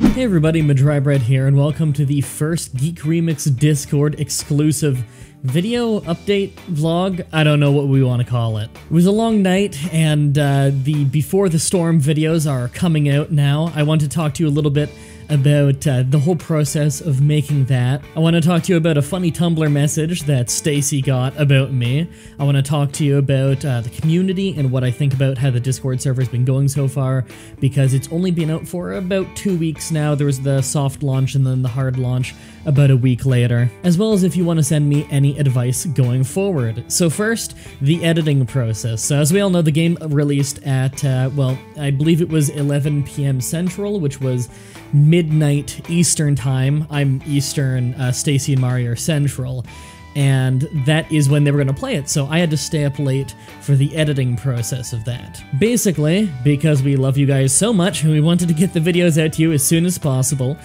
Hey everybody, Mah-Dry-Bread here, and welcome to the first Geek Remix Discord exclusive video update vlog. I don't know what we want to call it. It was a long night, and the Before the Storm videos are coming out now. I want to talk to you a little bit about the whole process of making that. I want to talk to you about a funny Tumblr message that Stacy got about me. I want to talk to you about the community and what I think about how the Discord server's been going so far, because it's only been out for about 2 weeks now. There was the soft launch and then the hard launch about a week later, as well as if you want to send me any advice going forward. So first, the editing process. So as we all know, the game released at, well, I believe it was 11 p.m. Central, which was midnight Eastern time. I'm Eastern, Stacy and Mari are Central, and that is when they were going to play it, so I had to stay up late for the editing process of that. Basically, because we love you guys so much and we wanted to get the videos out to you as soon as possible,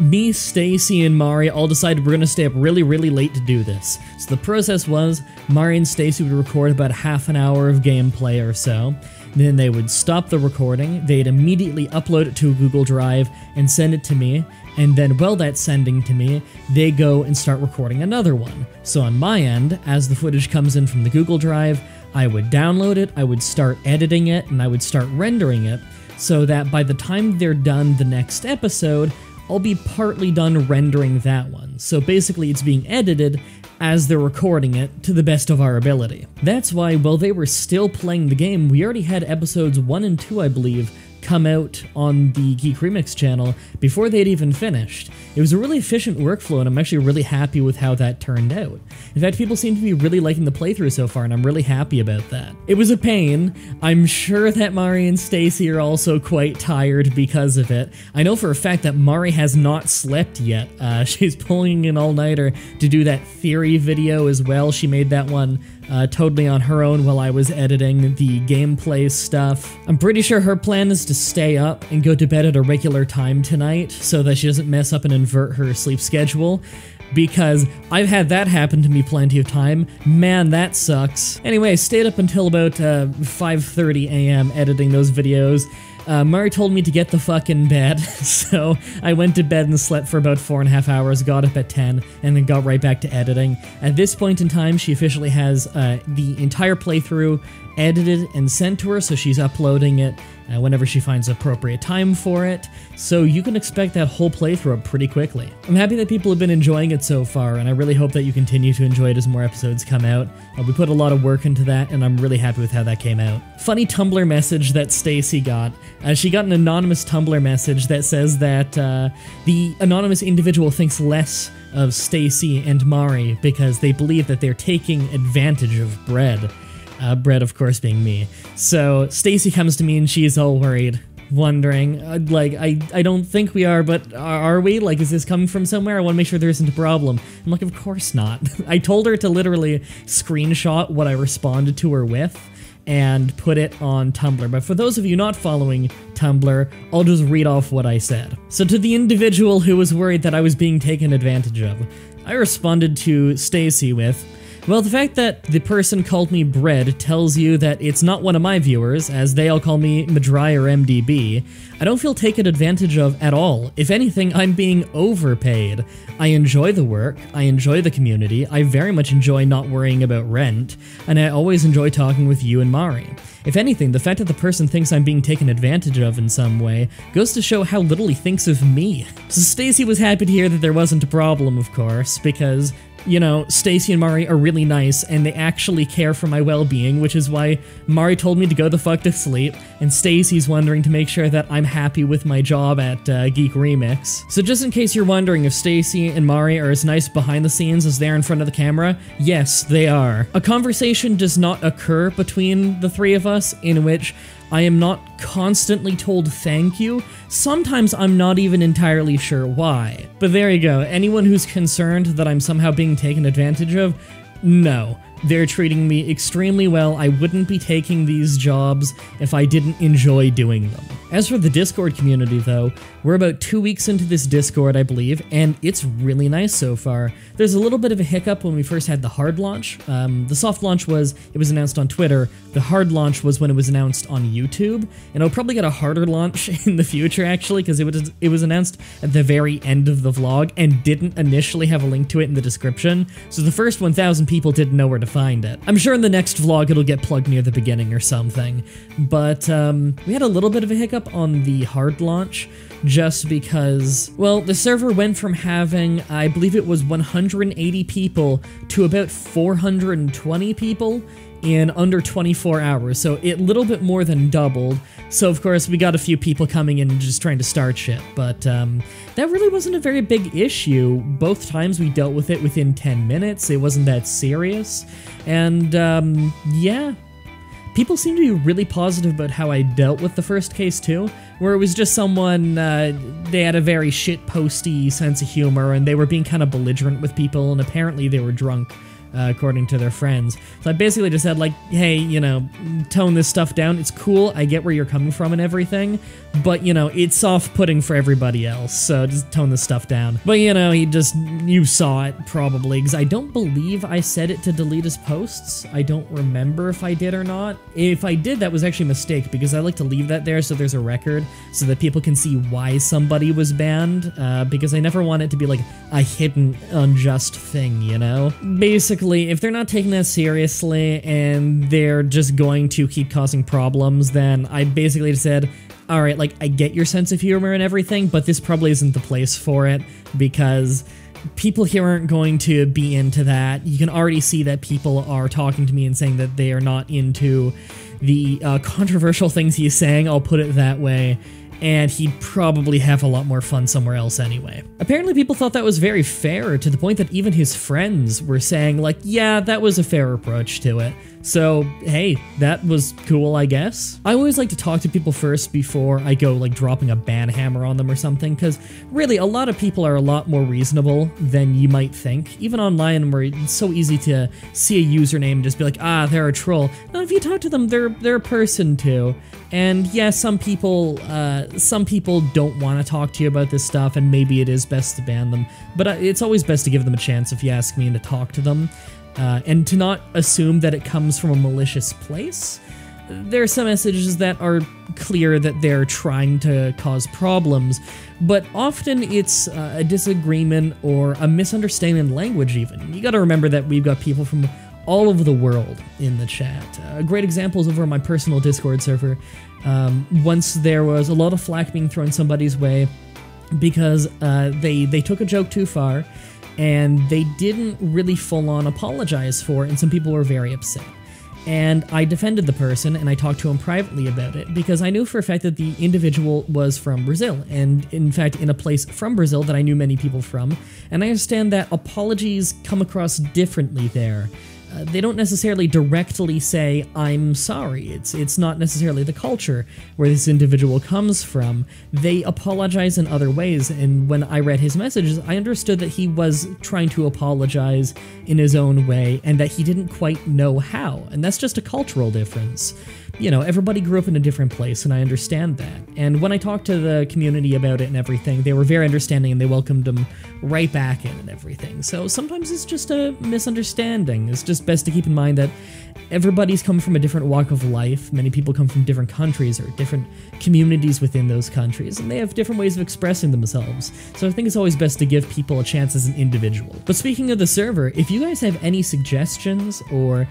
me, Stacy, and Mari all decided we're going to stay up really late to do this. So the process was, Mari and Stacy would record about half an hour of gameplay or so. Then they would stop the recording, they'd immediately upload it to a Google Drive and send it to me, and then while that's sending to me, they go and start recording another one. So on my end, as the footage comes in from the Google Drive, I would download it, I would start editing it, and I would start rendering it, so that by the time they're done the next episode, I'll be partly done rendering that one. So basically it's being edited as they're recording it to the best of our ability. That's why while they were still playing the game, we already had episodes 1 and 2, I believe, come out on the Geek Remix channel before they'd even finished. It was a really efficient workflow, and I'm actually really happy with how that turned out. In fact, people seem to be really liking the playthrough so far, and I'm really happy about that. It was a pain. I'm sure that Mari and Stacy are also quite tired because of it. I know for a fact that Mari has not slept yet. She's pulling an all-nighter to do that theory video as well. She made that one totally on her own while I was editing the gameplay stuff. I'm pretty sure her plan is to stay up and go to bed at a regular time tonight so that she doesn't mess up and invert her sleep schedule, because I've had that happen to me plenty of time. Man, that sucks. Anyway, stayed up until about 5:30 a.m. editing those videos. Mari told me to get the fuck in bed, so I went to bed and slept for about 4.5 hours, got up at 10, and then got right back to editing. At this point in time, she officially has the entire playthrough edited and sent to her, so she's uploading it whenever she finds appropriate time for it, so you can expect that whole playthrough up pretty quickly. I'm happy that people have been enjoying it so far, and I really hope that you continue to enjoy it as more episodes come out. We put a lot of work into that, and I'm really happy with how that came out. Funny Tumblr message that Stacy got. She got an anonymous Tumblr message that says that the anonymous individual thinks less of Stacy and Mari because they believe that they're taking advantage of Bread. Bread, of course, being me. So Stacy comes to me and she's all worried, wondering, like, I don't think we are, but are we? Like, is this coming from somewhere? I want to make sure there isn't a problem. I'm like, of course not. I told her to literally screenshot what I responded to her with and put it on Tumblr. But for those of you not following Tumblr, I'll just read off what I said. So to the individual who was worried that I was being taken advantage of, I responded to Stacy with, well, the fact that the person called me Bread tells you that it's not one of my viewers, as they all call me Mah-Dry or MDB. I don't feel taken advantage of at all. If anything, I'm being overpaid. I enjoy the work, I enjoy the community, I very much enjoy not worrying about rent, and I always enjoy talking with you and Mari. If anything, the fact that the person thinks I'm being taken advantage of in some way goes to show how little he thinks of me. So Stacy was happy to hear that there wasn't a problem, of course, because, you know, Stacy and Mari are really nice, and they actually care for my well-being, which is why Mari told me to go the fuck to sleep, and Stacy's wondering to make sure that I'm happy with my job at Geek Remix. So just in case you're wondering if Stacy and Mari are as nice behind the scenes as they are in front of the camera, yes, they are. A conversation does not occur between the three of us in which I am not constantly told thank you. Sometimes I'm not even entirely sure why. But there you go. Anyone who's concerned that I'm somehow being taken advantage of, no. They're treating me extremely well. I wouldn't be taking these jobs if I didn't enjoy doing them. As for the Discord community, though, we're about 2 weeks into this Discord, I believe, and it's really nice so far. There's a little bit of a hiccup when we first had the hard launch. The soft launch was, it was announced on Twitter. The hard launch was when it was announced on YouTube, and it'll probably get a harder launch in the future, actually, because it was announced at the very end of the vlog and didn't initially have a link to it in the description, so the first 1,000 people didn't know where to find it. I'm sure in the next vlog it'll get plugged near the beginning or something, but we had a little bit of a hiccup on the hard launch, just because, well, the server went from having, I believe it was 180 people to about 420 people in under 24 hours, so it a little bit more than doubled. So of course we got a few people coming in and just trying to start shit, but that really wasn't a very big issue. Both times we dealt with it within 10 minutes, it wasn't that serious, and yeah. People seem to be really positive about how I dealt with the first case too, where it was just someone, they had a very shit-posty sense of humor and they were being kind of belligerent with people, and apparently they were drunk, according to their friends. So I basically just said, like, hey, you know, tone this stuff down. It's cool, I get where you're coming from and everything, but, you know, it's off-putting for everybody else, so just tone this stuff down. But, you know, you saw it, probably, because I don't believe I said it to delete his posts. I don't remember if I did or not. If I did, that was actually a mistake, because I like to leave that there so there's a record, so that people can see why somebody was banned, because I never want it to be, like, a hidden, unjust thing, you know? Basically, if they're not taking that seriously and they're just going to keep causing problems, then I basically said, alright, like, I get your sense of humor and everything, but this probably isn't the place for it, because people here aren't going to be into that. You can already see that people are talking to me and saying that they are not into the controversial things he's saying, I'll put it that way, and he'd probably have a lot more fun somewhere else anyway. Apparently people thought that was very fair, to the point that even his friends were saying, like, yeah, that was a fair approach to it. So, hey, that was cool, I guess. I always like to talk to people first before I go, like, dropping a ban hammer on them or something, because really, a lot of people are a lot more reasonable than you might think. Even online, where it's so easy to see a username and just be like, ah, they're a troll. No, if you talk to them, they're a person too. And yeah, some people don't want to talk to you about this stuff, and maybe it is best to ban them, but it's always best to give them a chance, if you ask me, and to talk to them. And to not assume that it comes from a malicious place. There are some messages that are clear that they're trying to cause problems, but often it's a disagreement or a misunderstanding in language even. You gotta remember that we've got people from all over the world in the chat. A great example is over on my personal Discord server. Once there was a lot of flack being thrown somebody's way because they took a joke too far, and they didn't really full-on apologize for it, and some people were very upset. And I defended the person, and I talked to him privately about it, because I knew for a fact that the individual was from Brazil, and in fact in a place from Brazil that I knew many people from, and I understand that apologies come across differently there. They don't necessarily directly say, I'm sorry. It's not necessarily the culture where this individual comes from. They apologize in other ways, and when I read his messages, I understood that he was trying to apologize in his own way, and that he didn't quite know how, and that's just a cultural difference. You know, everybody grew up in a different place, and I understand that. And when I talked to the community about it and everything, they were very understanding, and they welcomed him right back in and everything. So sometimes it's just a misunderstanding. It's just best to keep in mind that everybody's come from a different walk of life. Many people come from different countries or different communities within those countries, and they have different ways of expressing themselves. So I think it's always best to give people a chance as an individual. But speaking of the server, if you guys have any suggestions, or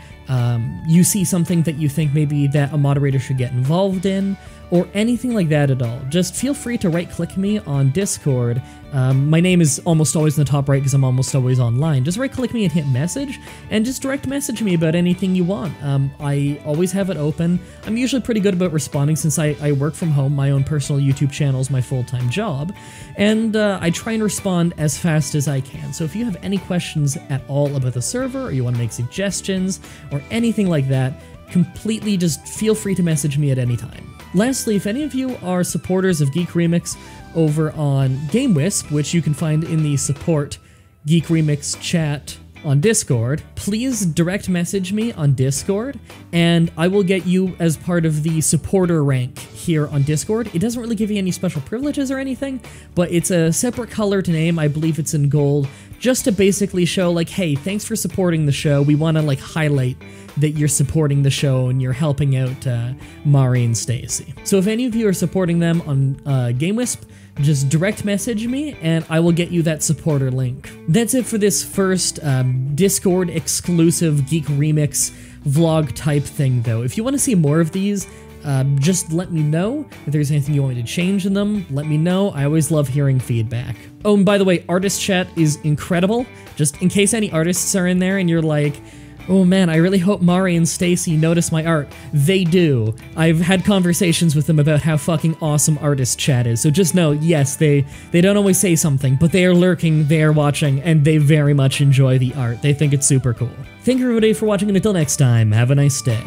you see something that you think maybe that a moderator should get involved in, or anything like that at all, just feel free to right-click me on Discord. My name is almost always in the top right because I'm almost always online. Just right-click me and hit message, and just direct message me about anything you want. I always have it open. I'm usually pretty good about responding since I work from home. My own personal YouTube channel is my full-time job, and I try and respond as fast as I can. So if you have any questions at all about the server, or you want to make suggestions, or anything like that, completely just feel free to message me at any time. Lastly, if any of you are supporters of Geek Remix over on GameWisp, which you can find in the support Geek Remix chat on Discord, please direct message me on Discord, and I will get you as part of the supporter rank here on Discord. It doesn't really give you any special privileges or anything, but it's a separate color to name. I believe it's in gold, just to basically show, like, hey, thanks for supporting the show. We want to, like, highlight that you're supporting the show and you're helping out Mari and Stacy. So if any of you are supporting them on GameWisp, just direct message me and I will get you that supporter link. That's it for this first Discord exclusive Geek Remix vlog type thing though. If you want to see more of these, just let me know. If there's anything you want me to change in them, let me know. I always love hearing feedback. Oh, and by the way, artist chat is incredible. Just in case any artists are in there and you're like, oh man, I really hope Mari and Stacy notice my art. They do. I've had conversations with them about how fucking awesome artist chat is, so just know, yes, they don't always say something, but they are lurking, they are watching, and they very much enjoy the art. They think it's super cool. Thank you everybody for watching, and until next time, have a nice day.